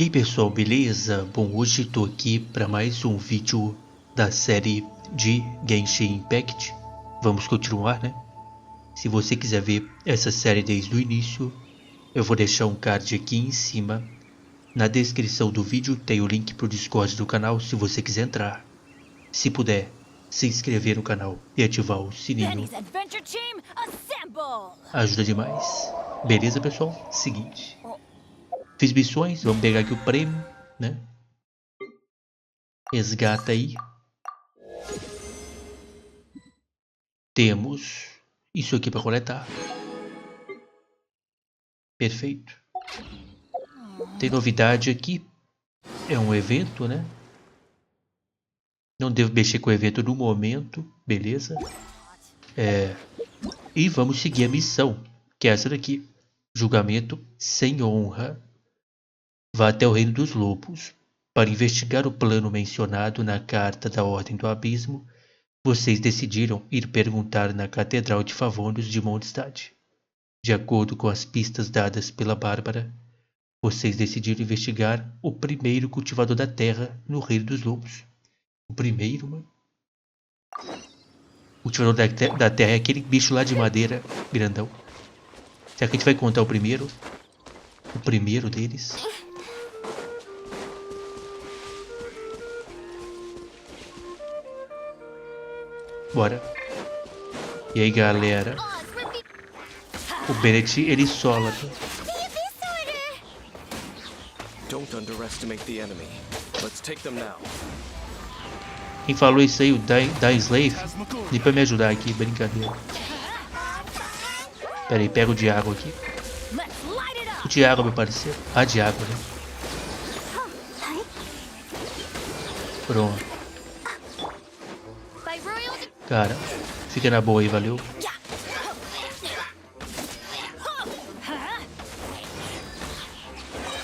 E aí pessoal, beleza? Bom, hoje estou aqui para mais um vídeo da série de Genshin Impact. Vamos continuar, né? Se você quiser ver essa série desde o início, eu vou deixar um card aqui em cima. Na descrição do vídeo tem o link para o Discord do canal se você quiser entrar. Se puder, se inscrever no canal e ativar o sininho. Ajuda demais. Beleza, pessoal? Seguinte. Fiz missões, vamos pegar aqui o prêmio, né? Resgata aí. Temos isso aqui para coletar. Perfeito. Tem novidade aqui. É um evento, né? Não devo mexer com o evento no momento. Beleza. E vamos seguir a missão, que é essa daqui. Julgamento sem honra. Vá até o Reino dos Lobos. Para investigar o plano mencionado na Carta da Ordem do Abismo, vocês decidiram ir perguntar na Catedral de Favônios de Mondstadt. De acordo com as pistas dadas pela Bárbara, vocês decidiram investigar o primeiro cultivador da Terra no Reino dos Lobos. O primeiro, mano? O cultivador da Terra é aquele bicho lá de madeira grandão. Será que a gente vai contar o primeiro? O primeiro deles? Bora. E aí, galera? O Bennett, ele sola. Don't underestimate the enemy. Let's take them now. Quem falou isso aí, o Dainsleif? Nem pra me ajudar aqui, brincadeira. Pera aí, pega o de água aqui. O de água, meu parceiro. Ah, de água, né? Pronto. Cara, fica na boa aí, valeu.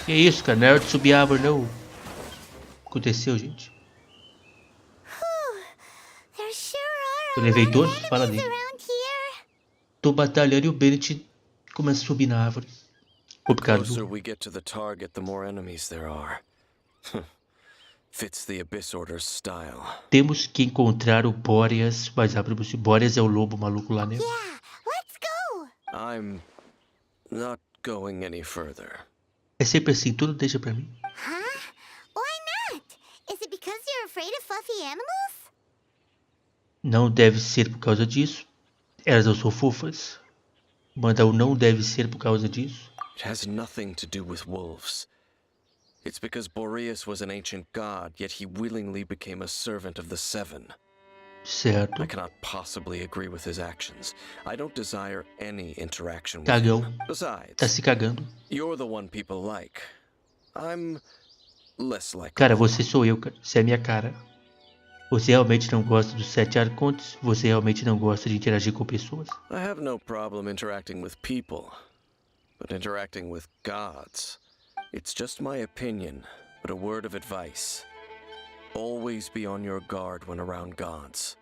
Que isso, cara? Não é hora de subir a árvore, não. O que aconteceu, gente? Eu levei todos? Fala dele. Tô batalhando e o Bennett começa a subir na árvore. Complicado. The closer we get to the target, the more enemies there are. Fits the Abyss Order's style. Temos que encontrar o Boreas mais rápido possível. Boreas é o lobo maluco lá, né? I'm not going any further. É sempre assim, tudo deixa pra mim. Why not? Is it because you're afraid of fluffy animals? Não deve ser por causa disso. Elas não são fofas. Manda o não deve ser por causa disso. It has nothing to do with wolves. It's because Boreas was an ancient god, yet he willingly became a servant of the Seven. Certo. I cannot possibly agree with his actions. I don't desire any interaction with Cagão. him. Besides, Tá se cagando. you're the one people like. I'm less like. Cara, você sou eu, cara. Você é minha cara. Você realmente não gosta dos 7 arcontes? Você realmente não gosta de interagir com pessoas? I have no problem interacting with people, but interacting with gods. It's just my opinion, but a word of advice. Always be on your guard when around gods.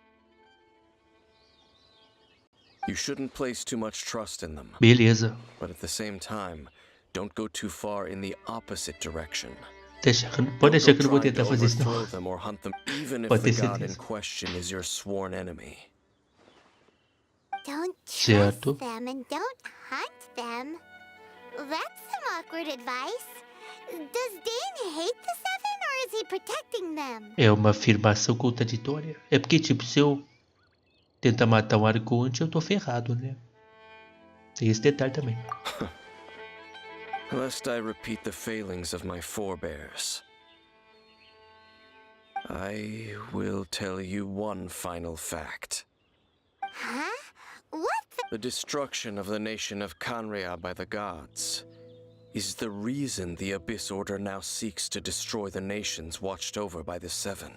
You shouldn't place too much trust in them. Beleza. But at the same time, don't go too far in the opposite direction. Pode deixar que eu não vou tentar fazer isso, não. Overthrow them or hunt them, even if Pode the ter god in certeza. question is your sworn enemy. Don't Certo. trust them and don't hunt them. That's some awkward advice. Does Dane hate the Seven or is he protecting them? É uma afirmação contraditória. É porque, tipo, se eu tentar matar um arconte, eu tô ferrado, né? Tem esse detalhe também. Lest I repeat the failings of my forebears, I will tell you one final fact. Huh? What The destruction of the nation of Canria by the gods is the reason the Abyss Order now seeks to destroy the nations watched over by the Seven.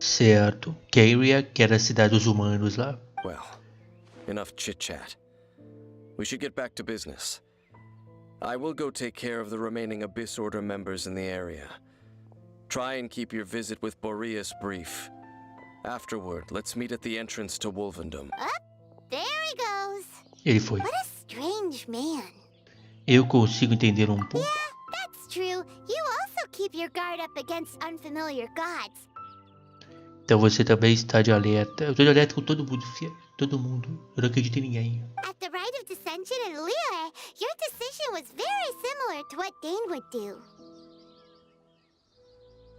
Certo. Kyria, que era a cidade dos humanos lá. Well, enough chit-chat. We should get back to business. I will go take care of the remaining Abyss Order members in the area. Try and keep your visit with Boreas brief. Afterward, let's meet at the entrance to Wolvendom. There he goes. Ele foi. What a strange man. Eu consigo entender um pouco. That's true. You also keep your guard up against unfamiliar gods. Então você também está de alerta. Eu tô de alerta com todo mundo, filho. Todo mundo. Eu não acredito em ninguém. At the Rite of Descension in Liyue, your decision was very similar to what Dane would do.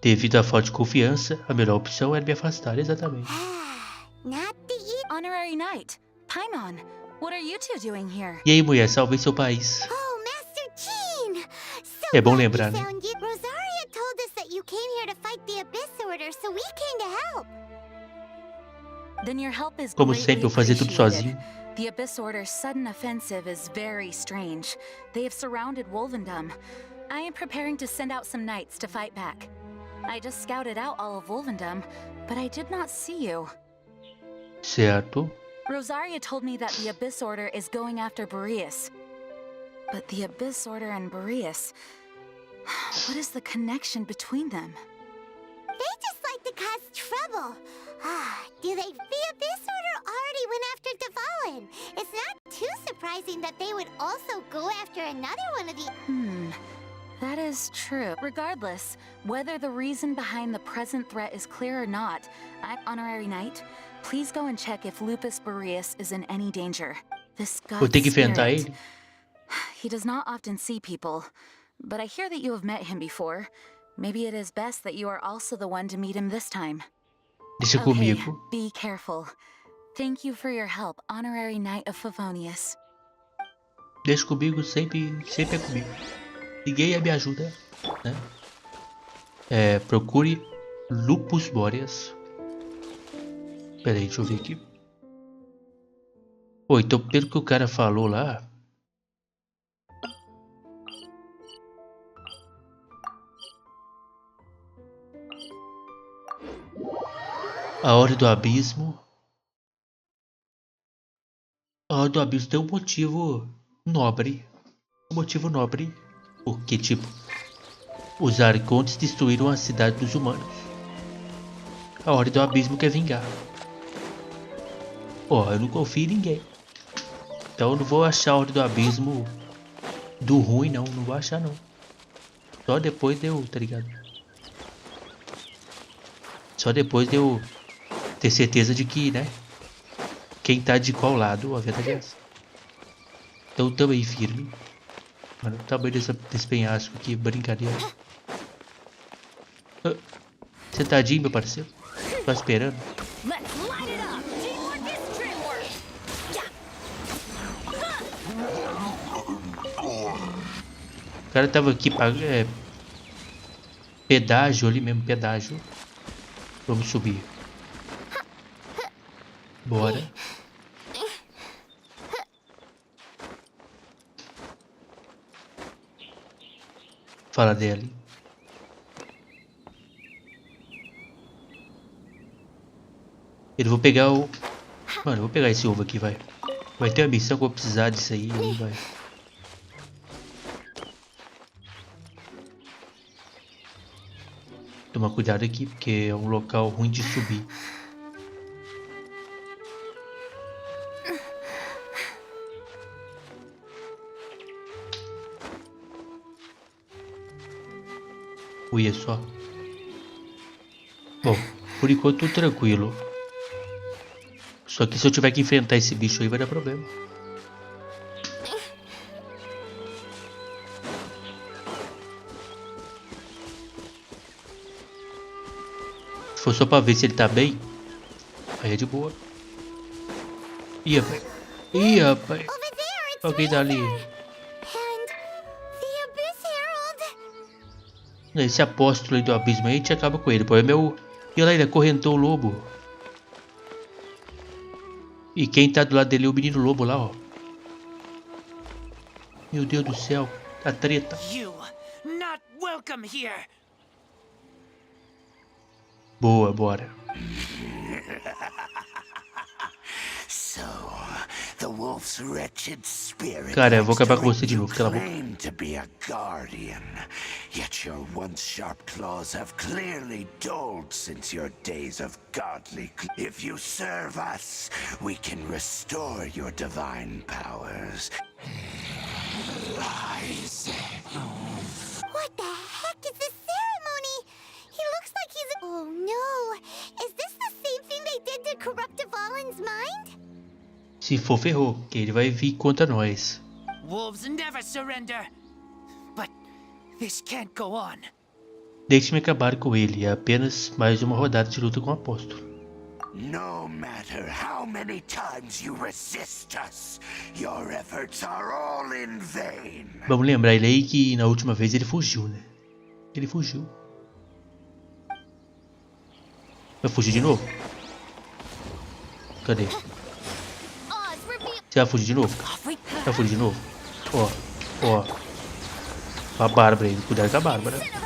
Devido à falta de confiança, a melhor opção era me afastar, exatamente. Not the Honorary Knight, Paimon, what are you two doing here? E aí, mulher, salvei seu país. Oh, Master Jean! So É bom glad lembrar, we né? found you. Rosaria told us that you came here to fight the Abyss Order, so we came to help. Then your help is Como greatly sempre, eu fazia tudo appreciated. sozinho. The Abyss Order's sudden offensive is very strange. They have surrounded Wolvendom. I am preparing to send out some knights to fight back. I just scouted out all of Wolvendom, but I did not see you. Certo. Rosaria told me that the Abyss Order is going after Boreas. But the Abyss Order and Boreas... What is the connection between them? They just like to cause trouble. The Abyss Order already went after Devalin. It's not too surprising that they would also go after another one of the... That is true. Regardless, whether the reason behind the present threat is clear or not, Honorary Knight, please go and check if Lupus Boreas is in any danger. This Vou god ter que enfrentar spirit, ele. he does not often see people, but I hear that you have met him before. Maybe it is best that you are also the one to meet him this time. Deixa Okay, comigo. be careful. Thank you for your help, Honorary Knight of Favonius. Deixa comigo, sempre é comigo. Ninguém me ajuda, né? Procure Lupus Boreas. Pera aí, deixa eu ver aqui. Então pelo que o cara falou lá... A Ordem do Abismo... A Ordem do Abismo tem um motivo nobre. Porque, tipo, os Arcontes destruíram a cidade dos humanos. A Ordem do Abismo quer vingar. Eu não confio em ninguém. Então eu não vou achar a Ordem do Abismo do ruim, não. Não vou achar, não. Só depois de eu, tá ligado? Só depois de eu ter certeza de que, né? Quem tá de qual lado, a verdade é essa. Então também firme. Mano, o tamanho desse penhasco aqui, brincadeira. Sentadinho, meu parceiro. Tô esperando. O cara tava aqui pagando pedágio ali mesmo, pedágio. Vamos subir. Bora. Fala dele. Eu vou pegar o... Mano, eu vou pegar esse ovo aqui, vai. Vai ter uma missão que eu vou precisar disso aí, vai. Toma cuidado aqui, porque é um local ruim de subir. Olha só. Bom, por enquanto tudo tranquilo. Só que se eu tiver que enfrentar esse bicho aí vai dar problema. Se for só pra ver se ele tá bem, aí é de boa. Ih, rapaz. Ih, rapaz. Alguém dali. Esse apóstolo aí do abismo aí, a gente acaba com ele. O problema é o... E olha lá, ele acorrentou o lobo. E quem tá do lado dele é o menino lobo lá, ó. Meu Deus do céu. A treta. Boa, bora. Cara, eu vou acabar com você de novo, cala a boca. Yet your once sharp claws have clearly dulled since your days of godly. If you serve us, we can restore your divine powers. lies. What the heck is this ceremony? He looks like he's... Oh no! Is this the same thing they did to corrupt Dvalin's mind? Se for, ferrou, que ele vai vir contra nós. Wolves never surrender. But this can't go on. Deixe-me acabar com ele. É apenas mais uma rodada de luta com o apóstolo. No matter how many times you resist us, your efforts are all in vain. Vamos lembrar ele aí que na última vez ele fugiu, né? Ele fugiu. Vai fugir de novo? Cadê? Você vai fugir de novo? Vai fugir de novo? Ó, ó. A Bárbara aí, cuidado com a Bárbara.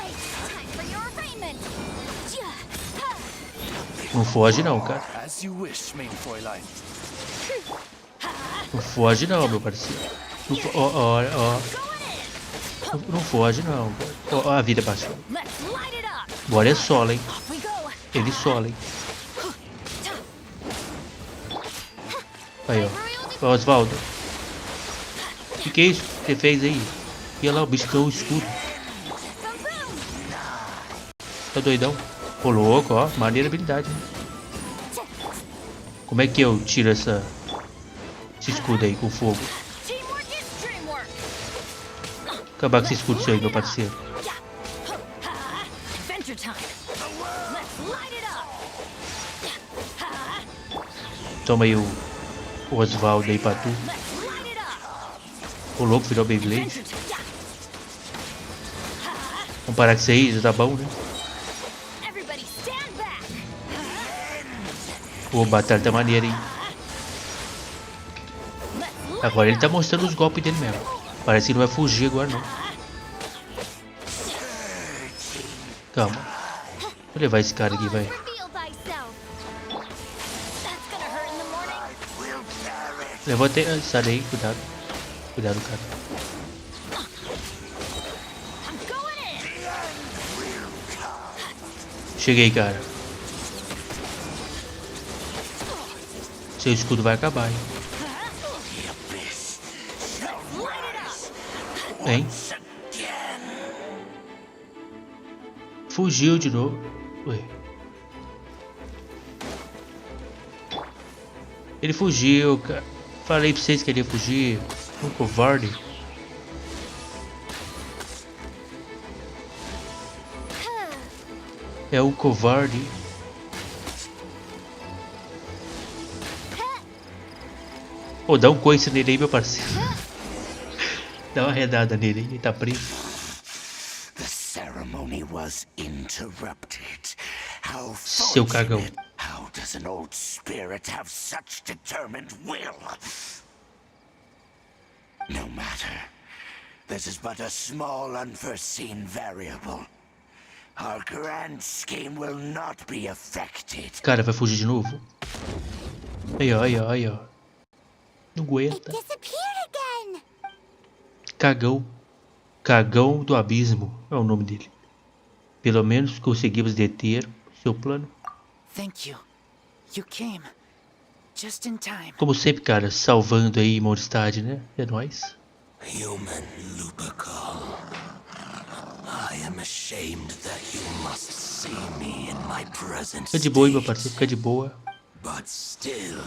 Não foge não, cara. Não foge não, meu parceiro. Não foge não, cara. Ó, a vida passou. Agora é solo, hein? Ele solo, hein? Aí, ó. Osvaldo. O que é isso que você fez aí? E olha lá, o bicho tem um escudo. Tá doidão? Ô, louco, ó. Maneira habilidade, né? Como é que eu tiro esse escudo aí com fogo? Acabar com esse escudo seu aí, meu parceiro. Toma aí o Osvaldo aí pra tu. O louco virou Beyblade. Vamos parar com isso aí, já tá bom, né? Pô, batalha tá maneira, hein? Agora ele tá mostrando os golpes dele mesmo. Parece que não vai fugir agora, não. Calma. Vou levar esse cara aqui, vai. Levou até... Sai daí, cuidado. Cuidado, cara. Cheguei, cara. Seu escudo vai acabar, hein? Hein? Fugiu de novo. Ué. Ele fugiu, cara. Falei pra vocês que ele ia fugir. Um covarde. É o covarde. Pô, dá um coice nele aí, meu parceiro. Dá uma redada nele, ele tá preso. The ceremony was interrupted. How Seu cagão. fortunate. How does an old spirit have such determined will? No matter. This is but a small unforeseen variable. Our grand scheme will not be affected. Cara, vai fugir de novo? Aí, ó, aí, ó, aí, ó. Não aguenta. Cagão. Cagão do abismo é o nome dele. Pelo menos conseguimos deter seu plano. Thank you. You came just in time. Como sempre, cara, salvando aí Mondstadt, né? É nóis. Human Lupercal. I am ashamed that you must see me in my present Fica de boa, meu state. parceiro, fica de boa. But still,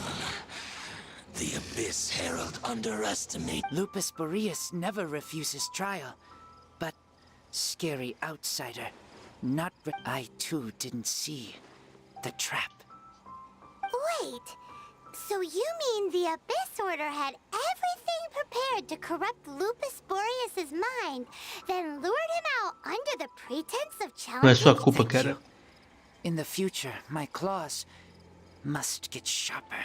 the Abyss Herald underestimate. Lupus Boreas never refuses trial. But scary outsider. Not I too didn't see the trap. Wait, so you mean the Abyss Order had everything prepared to corrupt Lupus Boreas' mind, then lured him out under the pretense of Não é challenging... sua culpa, cara. In the future, my claws must get sharper.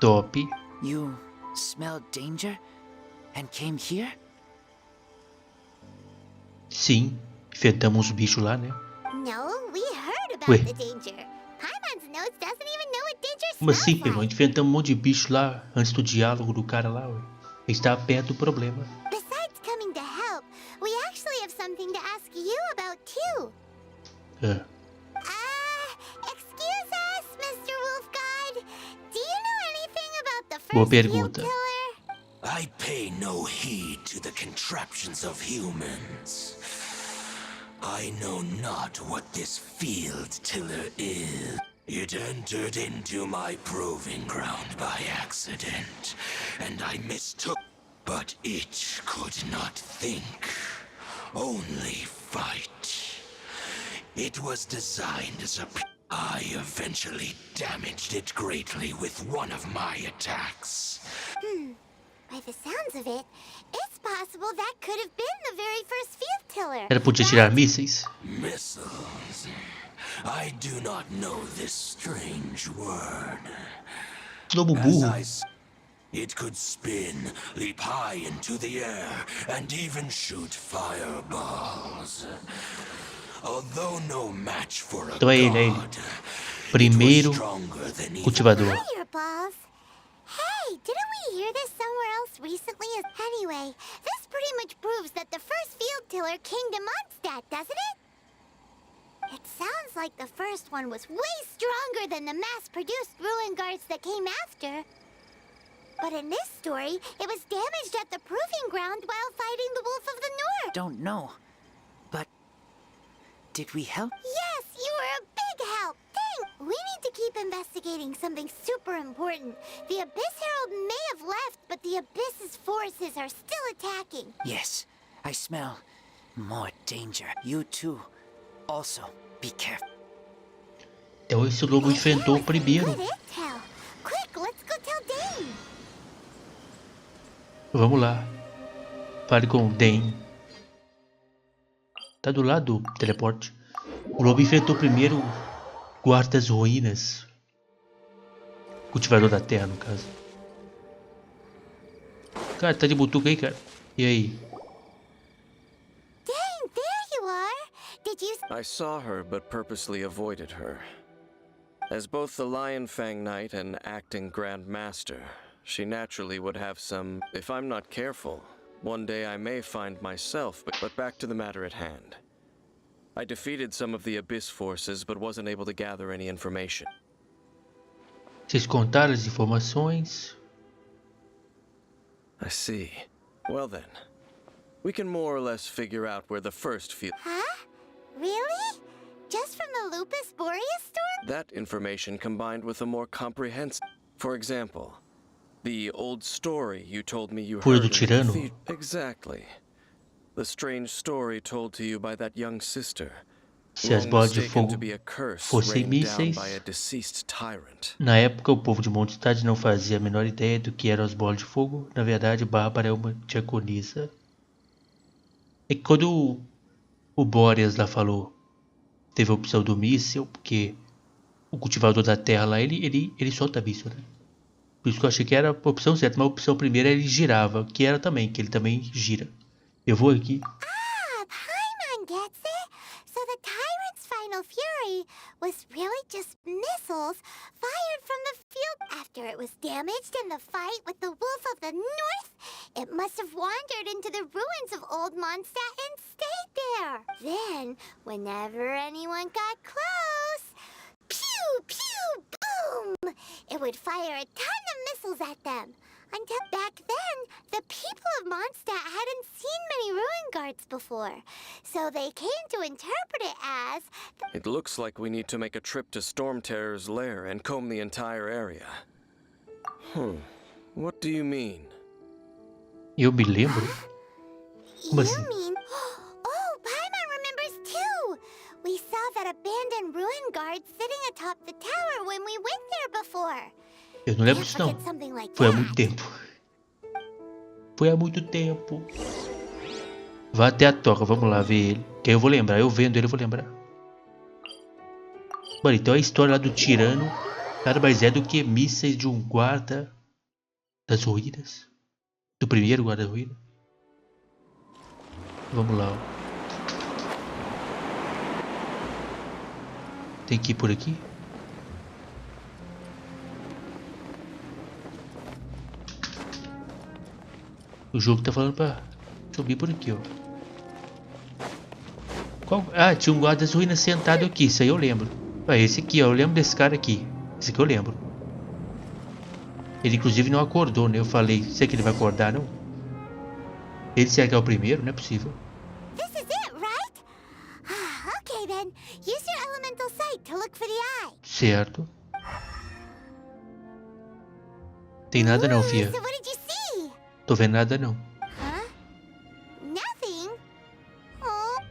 Top. You smelled danger and came here? Sim, enfrentamos os bichos lá, né? No, we heard about Ué. the danger. Paimon's notes doesn't even know what danger Como smells assim, like. irmão? Enfrentamos um monte de bicho lá antes do diálogo do cara lá, ué. A gente tava perto do problema. Besides coming to help, we actually have something to ask you about too. É. Excuse us, Mr. Wolf God. Do you know anything about the Boa first field pergunta. killer? I pay no heed to the contraptions of humans. I know not what this field tiller is. It entered into my proving ground by accident, and I mistook. But it could not think, only fight. It was designed as a... I eventually damaged it greatly with one of my attacks. By the sounds of it, it's possible that could have been the very first field tiller. Ela podia tirar mísseis. Missiles. I do not know this strange word. Lobo burro. It could spin, leap high into the air, and even shoot fireballs. Although no match for a Então é ele, god, primeiro it was stronger than even cultivador. Fireballs? Hey, didn't we hear this somewhere else recently? Anyway, this pretty much proves that the first field tiller came to Mondstadt, doesn't it? It sounds like the first one was way stronger than the mass-produced ruin guards that came after. But in this story, it was damaged at the proving ground while fighting the Wolf of the North. Don't know. But did we help? Yes, you were a big help. Dang, we need to keep investigating something super important. The Abyss Herald may have left, but the Abyss's forces are still attacking. Yes, I smell more danger. You too. Also, be careful. Então esse lobo enfrentou o primeiro. Good intel. Quick, let's go tell Dane. Vamos lá. Fale com o Den. Tá do lado do teleporte. O lobo enfrentou primeiro o guarda das ruínas. Cultivador da terra, no caso. Cara, tá de butuca aí, cara. E aí? Dane, there you are. Did you... I saw her, but purposely avoided her. As both the Lion Fang Knight and acting Grand Master, she naturally would have some... If I'm not careful, one day I may find myself, but back to the matter at hand. I defeated some of the Abyss forces, but wasn't able to gather any information. Vocês contaram as informações? I see. Well then, we can more or less figure out where the first field... Huh? Really? Just from the Lupus Boreas storm? That information combined with a more comprehensive... For example, the old story you told me you Fúria heard do in the Tirano. Exactly. The strange story told to you by that young sister. Se as long bolas de mistaken fogo to be a curse fossem rained down mísseis, by a deceased tyrant. na época o povo de Mondstadt não fazia a menor ideia do que eram as bolas de fogo. Na verdade, Bárbara é uma diaconisa. É que quando o Boreas lá falou, teve a opção do míssil, porque o cultivador da terra lá, ele solta míssil, né? Por isso que eu achei que era a opção certa, mas a opção primeira ele girava, que era também, que ele também gira. Eu vou aqui. Ah, Paimon gets it. So the tyrant's final fury was really just missiles fired from the field after it was damaged in the fight with the Wolf of the North. It must have wandered into the ruins of Old Mondstadt and stayed there. Then, whenever anyone got close, pew, pew, boom! It would fire a ton of missiles at them. Until back then, the people of Mondstadt hadn't seen many ruin guards before, so they came to interpret it as... It looks like we need to make a trip to Storm Terror's lair and comb the entire area. What do you mean? Eu me lembro. Como assim? You mean... Oh, Paimon remembers too! We saw that abandoned ruin guard sitting atop the tower when we went there before. Eu não lembro disso não. Foi há muito tempo. Foi há muito tempo. Vá até a toca, vamos lá ver ele. Que aí eu vou lembrar, eu vendo ele eu vou lembrar. Mano, então a história lá do tirano nada mais é do que mísseis de um guarda das ruínas. Do primeiro guarda das ruínas. Vamos lá. Ó. Tem que ir por aqui? O jogo tá falando pra subir por aqui, ó. Qual? Ah, tinha um guarda das ruínas sentado aqui. Isso aí eu lembro. Ah, esse aqui, ó. Eu lembro desse cara aqui. Esse aqui eu lembro. Ele inclusive não acordou, né? Eu falei, sei que ele vai acordar, não? Ele será que é o primeiro? Não é possível. This is it, right? Okay then. Use your elemental sight to look for the eye. Certo. Tem nada não, fia. So what did you see? Tô vendo nada não. Huh? Nothing? Oh.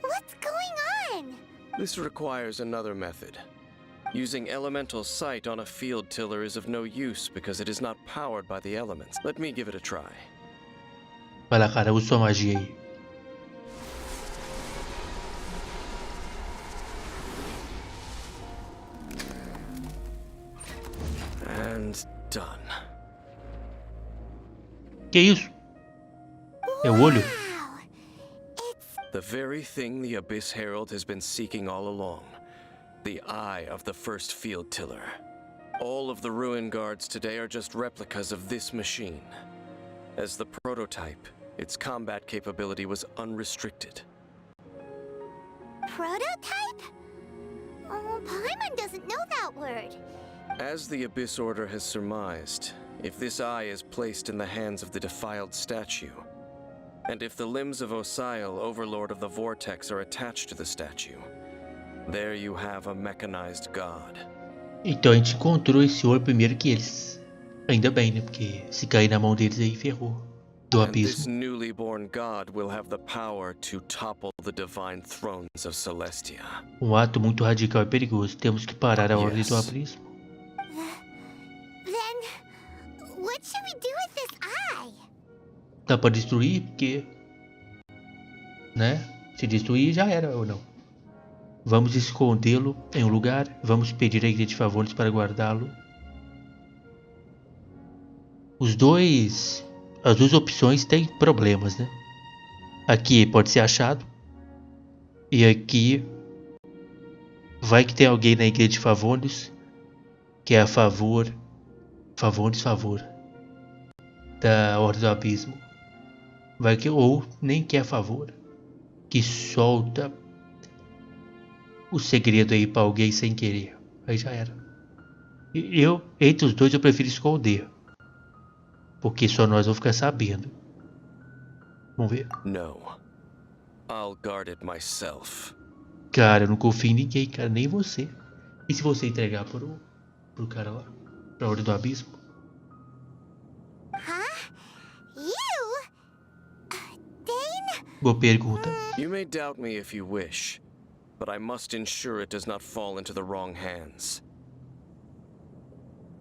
What's going on? This requires another method. Using elemental sight on a field tiller is of no use because it is not powered by the elements. Let me give it a try. Vai lá, cara, usa sua magia aí. And done. Que isso? É o olho? Wow. The very thing the Abyss Herald has been seeking all along. The eye of the first field tiller. All of the ruin guards today are just replicas of this machine. As the prototype, its combat capability was unrestricted. Prototype? Oh, Paimon doesn't know that word. As the Abyss Order has surmised, if this eye is placed in the hands of the defiled statue, and if the limbs of Osiel, Overlord of the Vortex, are attached to the statue, there you have a mechanized god. Então a gente encontrou esse olho primeiro que eles. Ainda bem, né? Porque se cair na mão deles aí, ferrou. Do And this abismo. newly born god will have the power to topple the divine thrones of Celestia. Um ato muito radical e perigoso. Temos que parar a ordem do Yes. abismo. Then, what should we do with this eye? Dá pra destruir, porque... né? Se destruir, já era, ou não? Vamos escondê-lo em um lugar. Vamos pedir à igreja de favores para guardá-lo. As duas opções têm problemas, né? Aqui pode ser achado. E aqui... vai que tem alguém na igreja de favores que é a favor... favor... da ordem do abismo. Vai que... ou nem que é a favor. Que solta... o segredo aí pra alguém sem querer. Aí já era. Eu, entre os dois, eu prefiro esconder. Porque só nós vamos ficar sabendo. Vamos ver. No. I'll guard it myself. Cara, eu não confio em ninguém, cara. Nem você. E se você entregar pro cara lá? Pra ordem do abismo? Huh? You? Dane? Boa pergunta. You may doubt me if you wish, but I must ensure it does not fall into the wrong hands.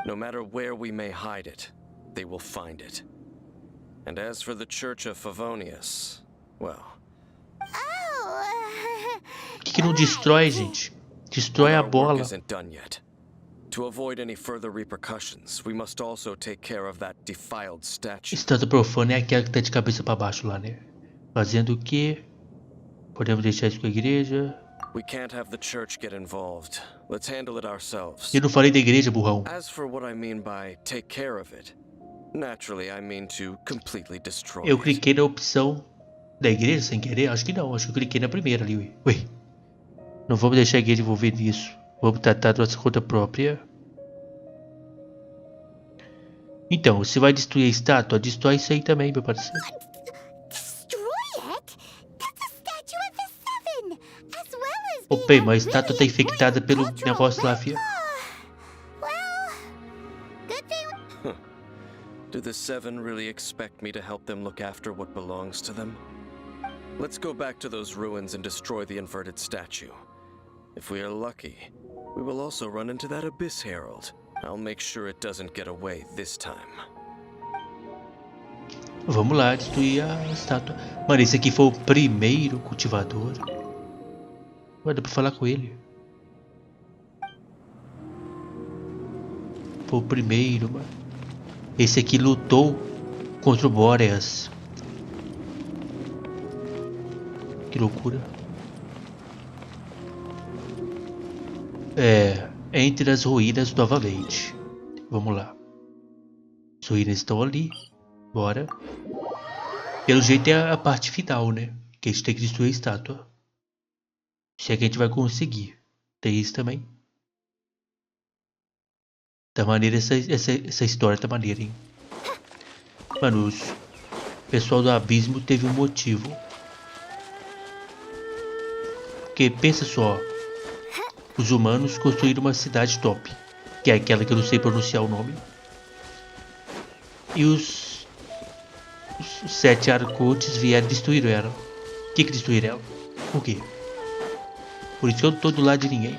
No matter where we may hide it, they will find it. And as for the Church of Favonius, well... Oh. Por que não destrói, gente? Destrói a our work bola. isn't done yet. To avoid any further repercussions, we must also take care of that defiled statue. Estátua profana é aquela que tá de cabeça pra baixo lá, né? Fazendo o quê? Podemos deixar isso com a igreja. We can't have the church get involved. Let's handle it ourselves. Eu não falei da igreja, burrão. As for what I mean by take care of it, naturally I mean to completely destroy Eu it. cliquei na opção da igreja sem querer? Acho que não. Acho que eu cliquei na primeira ali. Ué. Não vamos deixar a igreja envolver nisso. Vamos tratar da nossa conta própria. Então, você vai destruir a estátua? Destrói isso aí também, meu parceiro. Destroy it? That's a statue of the Seven, as well as Opa, being a mas a estátua tá really infectada important pelo cultural negócio lá, fia. Well, good thing. Do the Seven really expect me to help them look after what belongs to them? Let's go back to those ruins and destroy the inverted statue. If we are lucky, we will also run into that Abyss Herald. I'll make sure it doesn't get away this time. Vamos lá, destruir a estátua. Mano, esse aqui foi o primeiro cultivador. Vai dar pra falar com ele. Foi o primeiro, mano. Esse aqui lutou contra o Boreas. Que loucura. Entre as ruínas novamente. Vamos lá. As ruínas estão ali. Bora. Pelo jeito é a parte final, né? Que a gente tem que destruir a estátua. Se é que a gente vai conseguir. Tem isso também. Tá maneira essa história, tá maneira, hein? Mano, o pessoal do abismo teve um motivo. Porque pensa só, os humanos construíram uma cidade top, que é aquela que eu não sei pronunciar o nome. E os 7 arcontes vieram e destruíram ela. O que destruíram ela? Por quê? Por isso que eu não tô do lado de ninguém.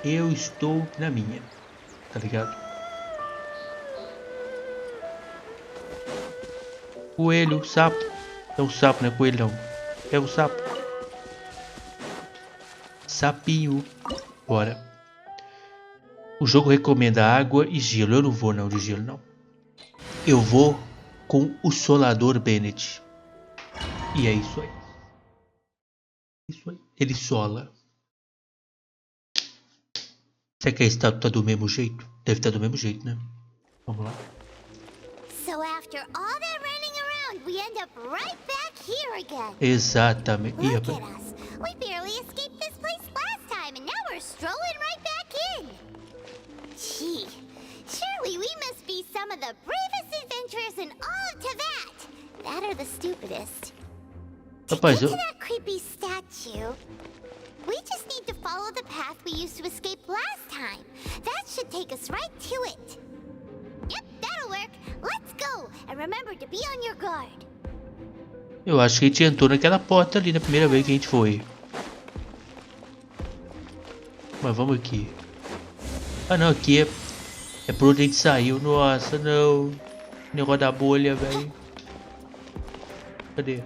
Eu estou na minha, tá ligado? Coelho, sapo. É um sapo, não é coelho não. É um sapo. Sapinho. Bora. O jogo recomenda água e gelo. Eu não vou não de gelo não. Eu vou com o solador Bennett. E é isso aí. Isso aí. Ele sola. Será que a estátua tá do mesmo jeito? Deve estar do mesmo jeito, né? Vamos lá. So after all that running around, we end up right back here again. Exatamente. Ih, Look rapaz. at us. We barely escaped this place last time, and now we're strolling right back in. Gee, surely we must be some of the bravest adventurers in all of Teyvat. That are the stupidest. Rapaz, To get to that creepy statue, we just need to follow the path we used to escape last time. That should take us right to it. Yep, that'll work. Let's go, and remember to be on your guard. eu acho que a gente entrou naquela porta ali na primeira vez que a gente foi. Mas vamos aqui. Ah não, aqui é por onde a gente saiu. Nossa, não. Negócio da bolha, velho. Cadê?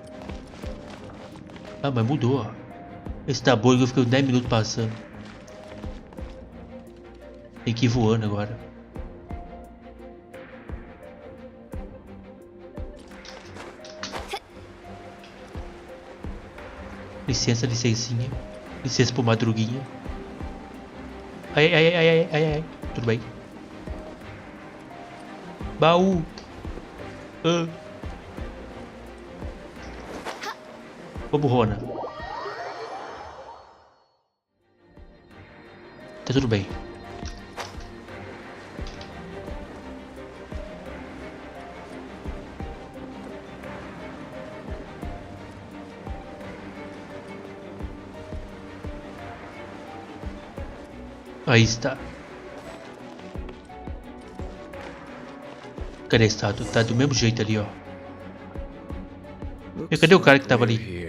Ah, mas mudou, ó. Esse da bolha que eu fiquei 10 minutos passando. Tem que ir voando agora. Licença, licencinha. Licença por madruguinha. Ai, ai, ai, ai, ai, ai. Tudo bem. Baú. Ah. Vamos, Rona. Tá tudo bem. Aí está. Cadê a estátua? Tá do mesmo jeito ali, ó. E cadê o cara que tava ali?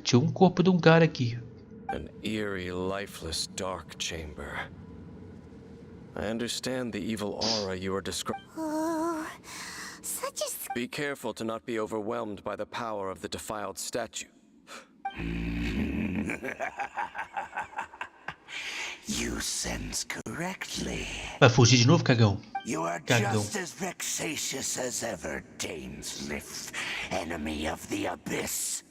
Tinha um corpo de um cara aqui. An eerie, lifeless, dark chamber. I understand the evil aura you are describing. Oh, such a Be careful to not be overwhelmed by the power of the defiled statue. You sense correctly. Vai fugir de novo, cagão? You are Cagão. just as vexatious as ever, Dainsleif, enemy of the abyss.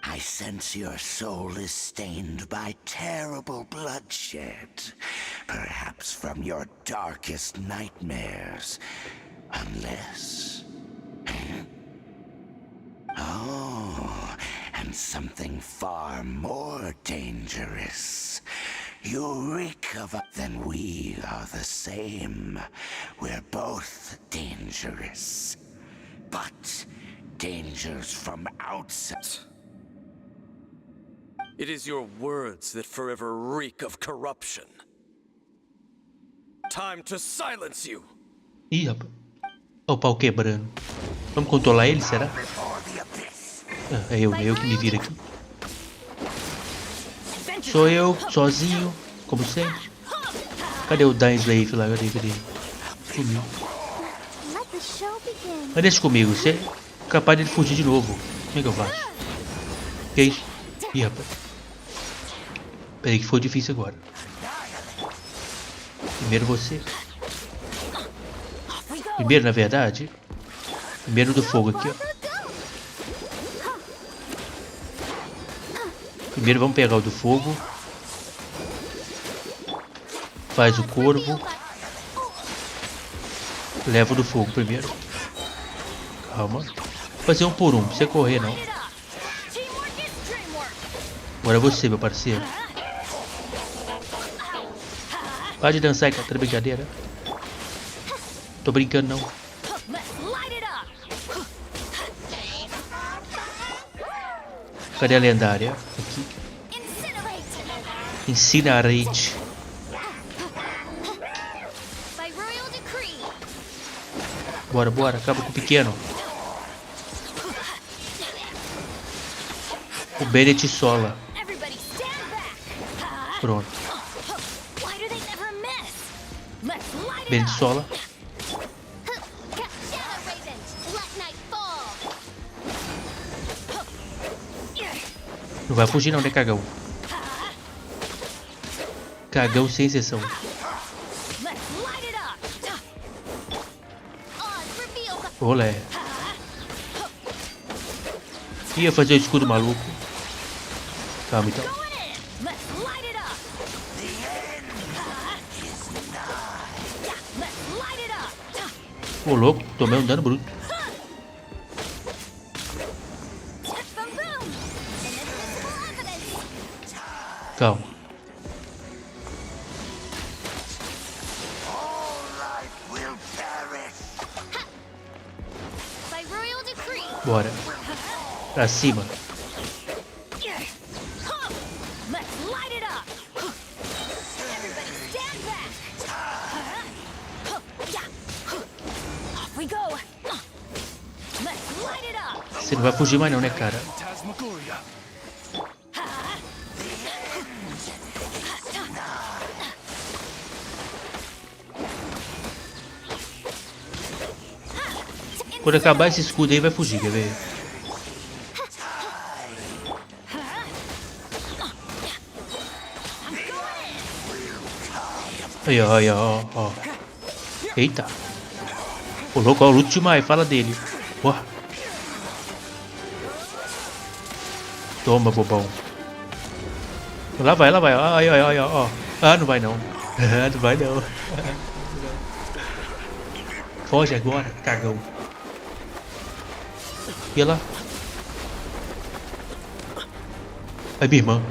I sense your soul is stained by terrible bloodshed, perhaps from your darkest nightmares, unless... Oh, and something far more dangerous. You reek of... Then we are the same. We're both dangerous. But dangers from outside... It is your words that forever reek of corruption. Time to silence you! Ih, rapaz. Olha o pau quebrando. Vamos controlar ele, será? É eu que me viro aqui. Sou eu, sozinho, como sempre. Cadê o Dainsleif lá? Cadê? Sumiu. let the show begin. Mas deixa comigo, você é capaz de fugir de novo. Como é que eu faço? Que isso? Ih, rapaz. Peraí que foi difícil agora. Primeiro você. Primeiro, na verdade. Primeiro do fogo aqui, ó. Primeiro vamos pegar o do fogo. Faz o corvo. Leva o do fogo primeiro. Calma. Vou fazer um por um, não precisa correr não. Agora você, meu parceiro. Para de dançar, cara. Tá de brincadeira? Tô brincando, não. Cadê a lendária? Aqui. Incinerate. Bora, bora. Acaba com o pequeno. O Bennett sola. Pronto. Bennett sola. Não vai fugir não, né, cagão? Cagão sem exceção. Olé. Ia fazer o escudo maluco. Calma então. Ô louco, tomei um dano bruto. Calma. Bora. Pra cima. Você não vai fugir mais não, né, cara? Quando acabar esse escudo aí, vai fugir, quer ver? Aí, ó, aí, ó. Eita. Ô, louco, ó, luto demais, fala dele. Ó. Toma, bobão. Lá vai, Ai, ó. Ah, não vai não. Não vai não. Foge agora, cagão. E ela? Ai, minha irmã.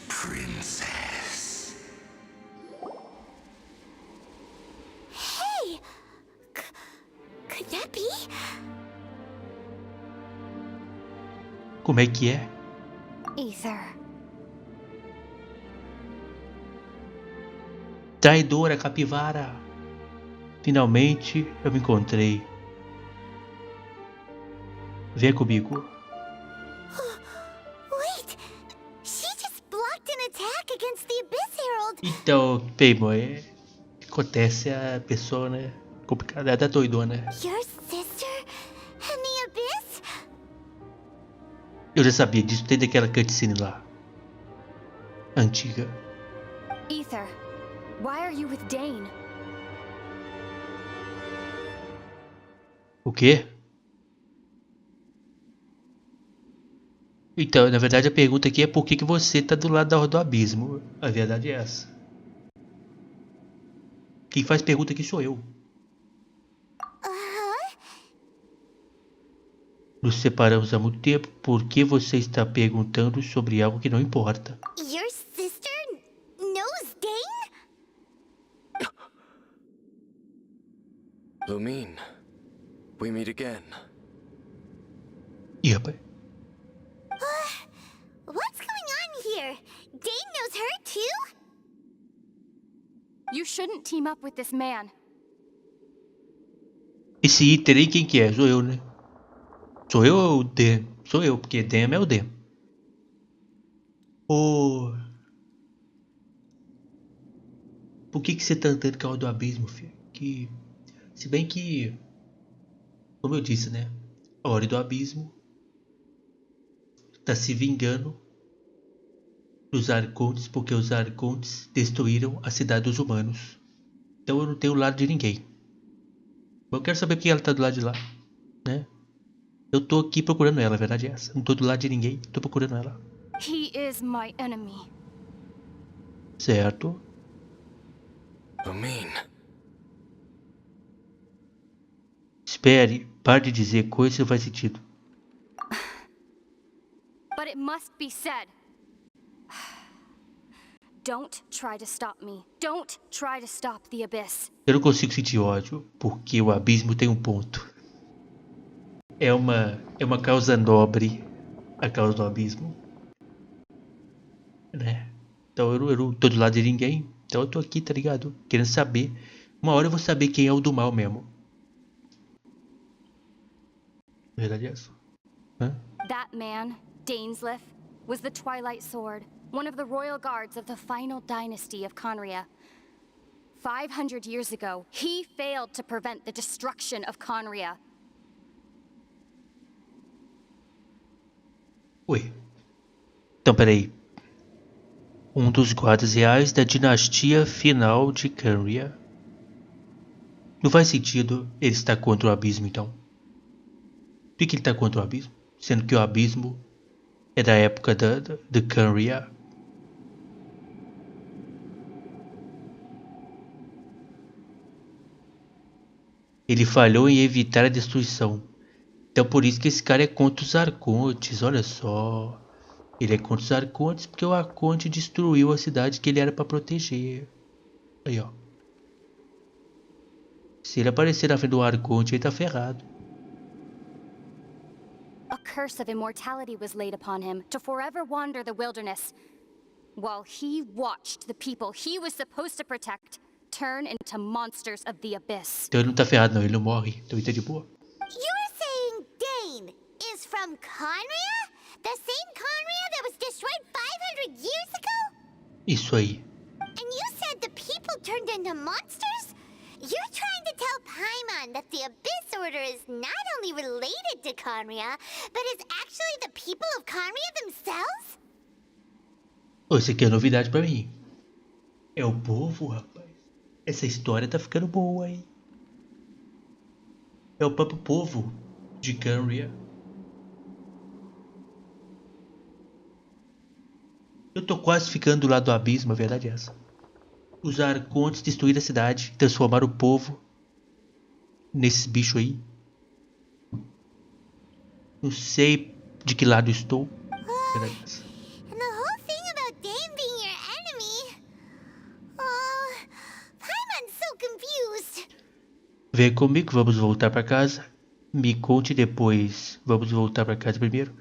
Princess. Hey! Could that be? Como é que é? Ether. Traidora, capivara. Finalmente eu me encontrei. Vem comigo. Wait! She just blocked an attack against the Abyss Herald! Então, Payboy, acontece a pessoa, né? Complicada, ela tá doidona. Your sister? And the Abyss? Eu já sabia disso desde aquela cutscene lá. Antiga. Ether, why are you with Dane? O quê? Então, na verdade a pergunta aqui é por que você tá do lado do abismo. A verdade é essa. Quem faz pergunta aqui sou eu. Nos separamos há muito tempo. Por que você está perguntando sobre algo que não importa? Your sister knows Dane? Lumine, we meet again. Ih, rapaz. What's going on here? Dane knows her too? You shouldn't team up with this man. Esse item aí quem que é? Sou eu, né? Sou eu ou o D? Sou eu, porque Dem é o D. Ô... Por que você tá andando com a do abismo, filho? Que... Se bem que... Como eu disse, né? A Ordem do Abismo tá se vingando dos Arcontes porque os Arcontes destruíram a cidade dos humanos. Então eu não tenho o lado de ninguém. Eu quero saber por que ela tá do lado de lá, né? Eu tô aqui procurando ela, a verdade é essa. Não tô do lado de ninguém, tô procurando ela. He is my enemy. Certo. Lumine, Espere, pare de dizer coisas que não faz sentido. But it must be said. Don't try to stop me. Don't try to stop the abyss. Eu não consigo sentir ódio, porque o abismo tem um ponto. É uma causa nobre, a causa do abismo. Né? Então eu não tô do lado de ninguém. Então eu tô aqui, tá ligado? Querendo saber. Uma hora eu vou saber quem é o do mal mesmo. Verdade é essa? Hã? That man, Dainsleif, was the Twilight Sword, one of the royal guards of the final dynasty of Conria. 500 years ago, he failed to prevent the destruction of Conria. Ué. Então, peraí. Um dos guardas reais da dinastia final de Canria. Não faz sentido ele estar contra o abismo, então. Por que ele está contra o abismo? Sendo que o abismo é da época de Canria. Ele falhou em evitar a destruição. Então por isso que esse cara é contra os arcontes, olha só. Ele é contra os arcontes porque o arconte destruiu a cidade que ele era para proteger. Aí, ó. Se ele aparecer na frente do arconte, ele tá ferrado. A curse of immortality was laid upon him to forever wander the wilderness, while he watched the people he was supposed to protect turn into monsters of the abyss. Então ele não tá ferrado não, ele não morre. Então ele tá de boa. You're saying Dane is from Conria? The same Conria that was destroyed 500 years ago? Isso aí. And you said the people turned into monsters? You're trying to tell Paimon that the Abyss Order is not only related to Conria, but is actually the people of Conria themselves? Oh, isso aqui é novidade pra mim. É o povo, rapaz. Essa história tá ficando boa, hein? É o próprio povo de Canria. Eu tô quase ficando do lado do abismo, a verdade é essa. Os arcontes destruíram a cidade, transformaram o povo nesses bichos aí. Não sei de que lado estou. Verdade é essa. And the whole thing about Dane being your enemy... Oh, Paimon's so confused. Vem comigo, vamos voltar pra casa. Me conte depois. Vamos voltar pra casa primeiro.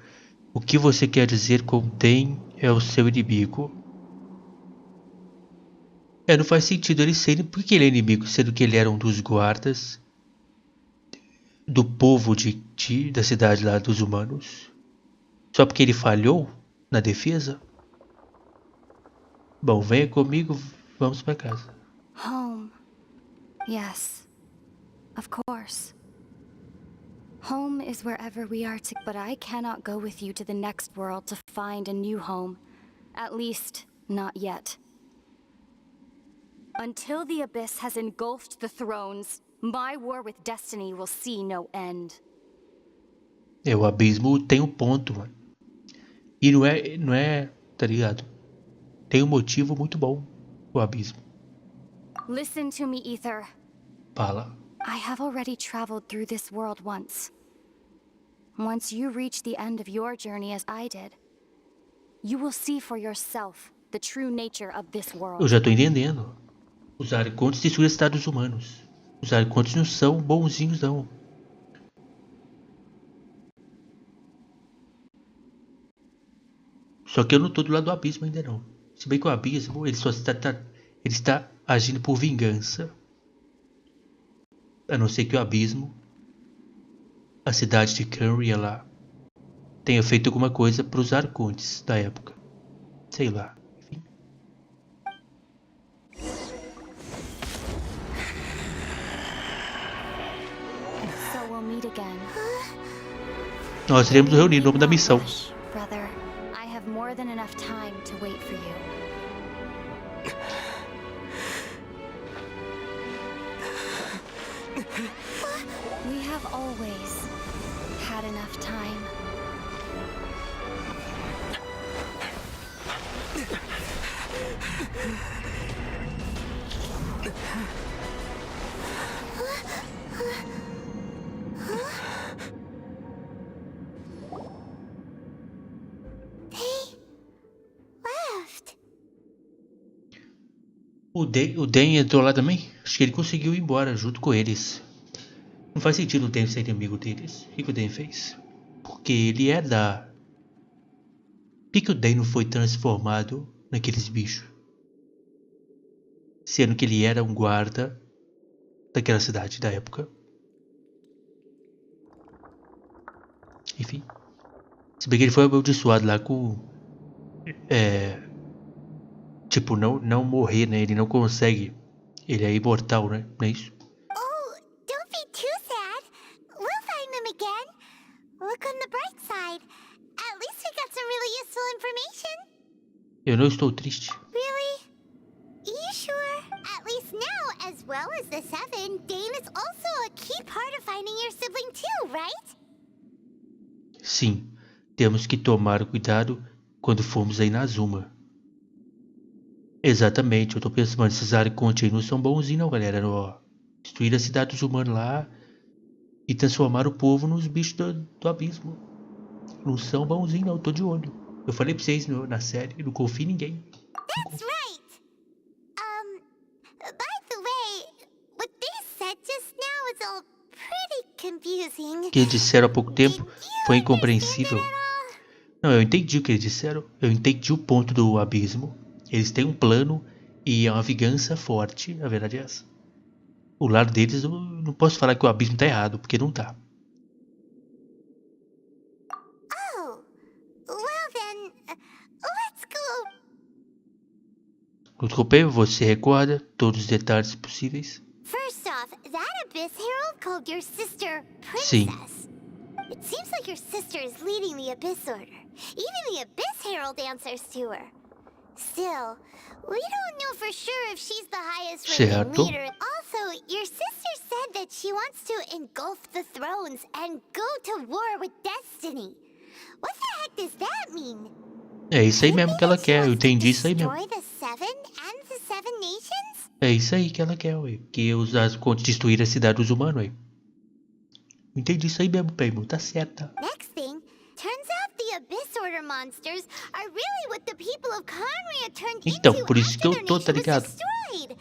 O que você quer dizer com Dane é o seu inimigo? Não faz sentido ele ser... Por que ele é inimigo? Sendo que ele era um dos guardas do povo da cidade lá dos humanos. Só porque ele falhou na defesa? Bom, venha comigo, vamos pra casa. Home. Yes. Of course. Home is wherever we are to... But I cannot go with you to the next world to find a new home. At least, not yet. Until the Abyss has engulfed the thrones, my war with destiny will see no end. O abismo tem um ponto, mano. E não é, tá ligado? Tem um motivo muito bom, o abismo. Listen to me, Ether. Fala. I have already traveled through this world once. Once you reach the end of your journey as I did, you will see for yourself the true nature of this world. Eu já tô entendendo. Os arcontes destruíram a cidade dos humanos. Os arcontes não são bonzinhos, não. Só que eu não tô do lado do abismo ainda não. Se bem que o abismo, ele está agindo por vingança. A não ser que o abismo, a cidade de Canria lá, tenha feito alguma coisa para os arcontes da época. Sei lá. Enfim. So we'll meet again. Nós iremos nos reunir no nome da missão. Brother, I have more than enough time to wait for you. We have always had enough time. O Dan entrou lá também? Acho que ele conseguiu ir embora junto com eles. Não faz sentido o Dan ser inimigo deles. O que o Dan fez? Porque ele é da... Por que o Dan não foi transformado naqueles bichos? Sendo que ele era um guarda daquela cidade da época. Enfim. Se bem que ele foi amaldiçoado lá com... Tipo, não morrer, né? Ele não consegue. Ele é imortal, né? Não é isso? Oh, don't be too sad. We'll find them again. Look on the bright side. At least we got some really useful information. Eu não estou triste. Really? You sure? At least now, as well as the seven, Dane is also a key part of finding your sibling too, right? Sim, temos que tomar cuidado quando formos aí na Zuma. Exatamente, eu tô pensando, esses arcontes aí não são bonzinhos não, galera. Ó, destruir a cidade dos humanos lá e transformar o povo nos bichos do abismo. Não são bonzinhos não, eu tô de olho. Eu falei pra vocês na série, não confio em ninguém. That's right. By the way, what they said just now is all pretty confusing. O que eles disseram há pouco tempo foi incompreensível. Não, eu entendi o que eles disseram. Eu entendi o ponto do abismo. Eles têm um plano e é uma vingança forte. A verdade é essa. O lado deles, eu não posso falar que o abismo tá errado, porque não tá. Oh, well then, let's go. Desculpe, você recorda todos os detalhes possíveis? First off, that Abyss Herald called your sister Sim. Princess. It seems like your sister is leading the Abyss Order. Even the Abyss Herald answers to her. Still, we don't know for sure if she's the highest ranking Certo. leader. Also, your sister said that she wants to engulf the thrones and go to war with destiny. What the heck does that mean? É isso aí Could mesmo it que ela mean she quer, eu wants to entendi isso aí mesmo. destroy the Seven and the Seven Nations? É isso aí que ela quer, ué. Que os arcontes destruir a cidade dos humanos, ué. Eu entendi isso aí mesmo, primo. Tá certa. Next thing, turns out the Abyss Order monsters are really what the people of Conria turned Então, into por isso que after eu their tô, nation tá was ligado? destroyed.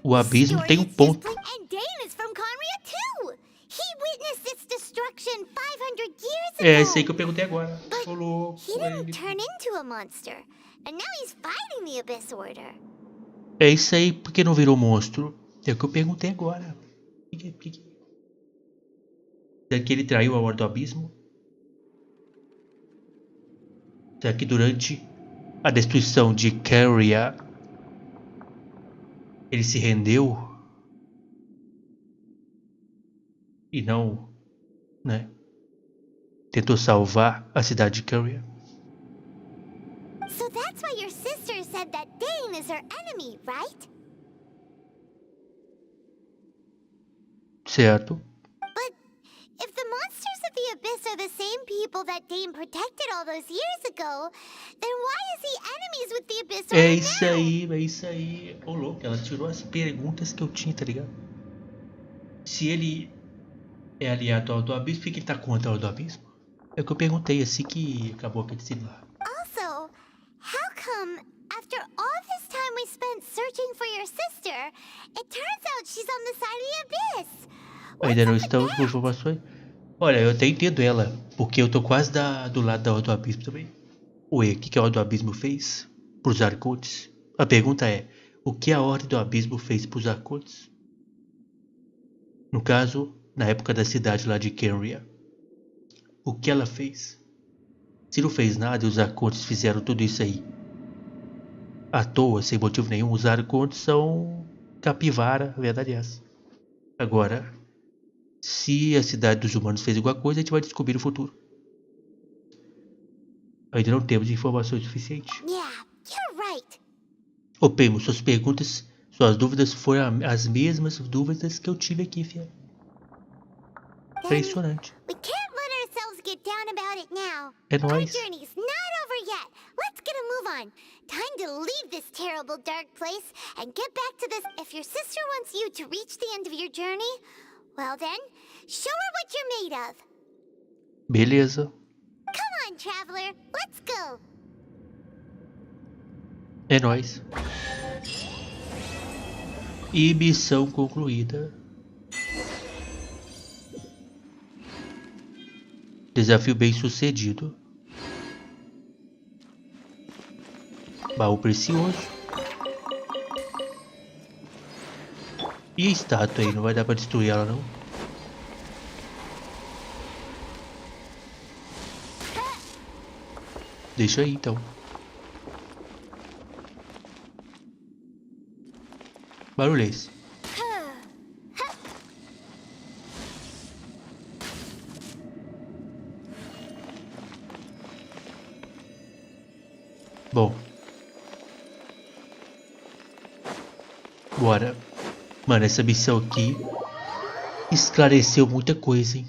O abismo tem um ponto. And Dane is from Conria too. He witnessed its destruction 500 years ago. É isso aí que eu perguntei agora. But Ô, louco, he didn't ele- turn into a monster, and now he's fighting the Abyss Order. É isso aí porque não virou monstro. É o que eu perguntei agora. Será que ele traiu a Ordem do Abismo? Será que durante a destruição de Caria ele se rendeu? E não, né? Tentou salvar a cidade de Caria? So that's why your sister said that Dane is her enemy, right? Certo? But if the monsters of the Abyss are the same people that Dane protected all those years ago, then why is he enemies with the Abyss Order É isso now? aí, é isso aí. Ô louco, ela tirou as perguntas que eu tinha, tá ligado? Se ele é aliado ao do Abismo, por que ele tá contra o do Abismo? É o que eu perguntei, assim que acabou aquele cine lá. Also, how come, after all this time we spent searching for your sister, it turns out she's on the side of the Abyss? Ainda não What's up estamos with com that? informações? Olha, eu até entendo ela, porque eu tô quase do lado da Ordem do Abismo também. Ué, o que a Ordem do Abismo fez pros arcontes? A pergunta é, o que a Ordem do Abismo fez pros arcontes? No caso, na época da cidade lá de Caria. O que ela fez? Se não fez nada e os arcontes fizeram tudo isso aí à toa, sem motivo nenhum, os arcontes são capivara, a verdade é essa. Agora, se a cidade dos humanos fez alguma coisa, a gente vai descobrir no futuro. Ainda não temos informações suficientes. Yeah, you're right. Ô Primo, suas perguntas, suas dúvidas foram as mesmas dúvidas que eu tive aqui, fia. Impressionante. We can't let ourselves get down about it now. É Our nóis. journey's not over yet. Let's get a move on. Time to leave this terrible dark place and get back to this. If your sister wants you to reach the end of your journey, well then, show her what you're made of. Beleza. Come on, traveler. Let's go. É nóis. E missão concluída. Desafio bem sucedido. Baú precioso. E a estátua aí? Não vai dar pra destruir ela, não? Deixa aí, então. Barulho é esse? Bom. Bora. Mano, essa missão aqui esclareceu muita coisa, hein?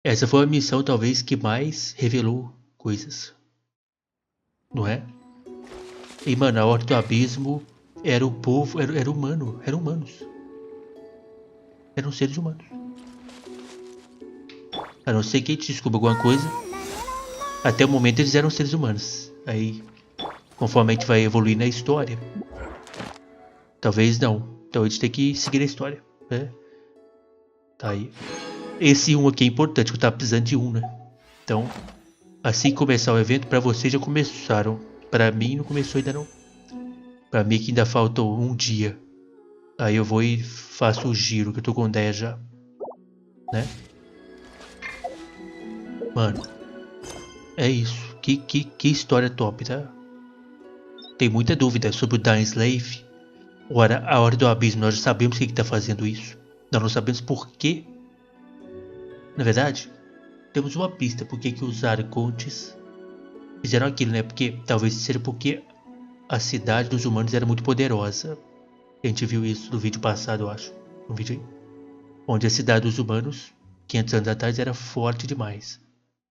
Essa foi a missão talvez que mais revelou coisas. Não é? E mano, a Horta do Abismo era o povo, era humano, eram humanos. Eram seres humanos. A não ser que a gente descubra alguma coisa. Até o momento eles eram seres humanos. Aí, conforme a gente vai evoluir na história, talvez não. Então a gente tem que seguir a história, né? Tá aí. Esse um aqui é importante, que eu tava precisando de um, né? Então, assim que começar o evento, pra vocês já começaram. Pra mim não começou ainda não. Pra mim que ainda faltou um dia. Aí eu vou e faço o giro, que eu tô com 10 já. Né? Mano. É isso. Que história top, tá? Tem muita dúvida sobre o Dainsleif. Ora, a Hora do Abismo, nós já sabemos que tá fazendo isso. Nós não sabemos por quê. Na verdade, temos uma pista por que os arcontes fizeram aquilo, né? Porque talvez seja porque a cidade dos humanos era muito poderosa. A gente viu isso no vídeo passado, eu acho. No vídeo aí. Onde a cidade dos humanos, 500 anos atrás, era forte demais.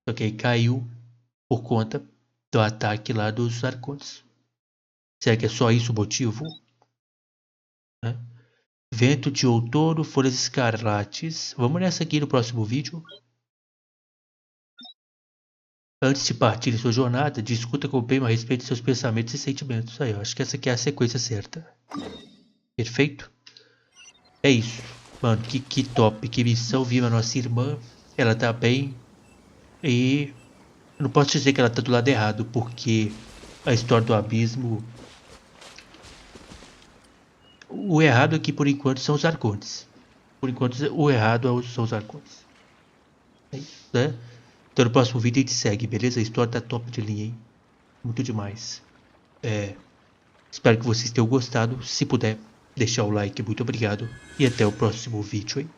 Só que aí caiu por conta do ataque lá dos arcontes. Será que é só isso o motivo? Né? Vento de outono, folhas escarlates. Vamos nessa aqui no próximo vídeo. Antes de partir em sua jornada, discuta com o Pema a respeito de seus pensamentos e sentimentos. Aí, eu acho que essa aqui é a sequência certa. Perfeito? É isso. Mano, que top. Que missão. Viva a nossa irmã. Ela tá bem. E eu não posso dizer que ela tá do lado errado, porque a história do abismo... O errado aqui, por enquanto, são os arcontes. Por enquanto, o errado são os arcontes. É isso, né? Então no próximo vídeo a gente segue, beleza? A história tá top de linha, hein? Muito demais. Espero que vocês tenham gostado. Se puder, deixar o like, muito obrigado. E até o próximo vídeo, hein?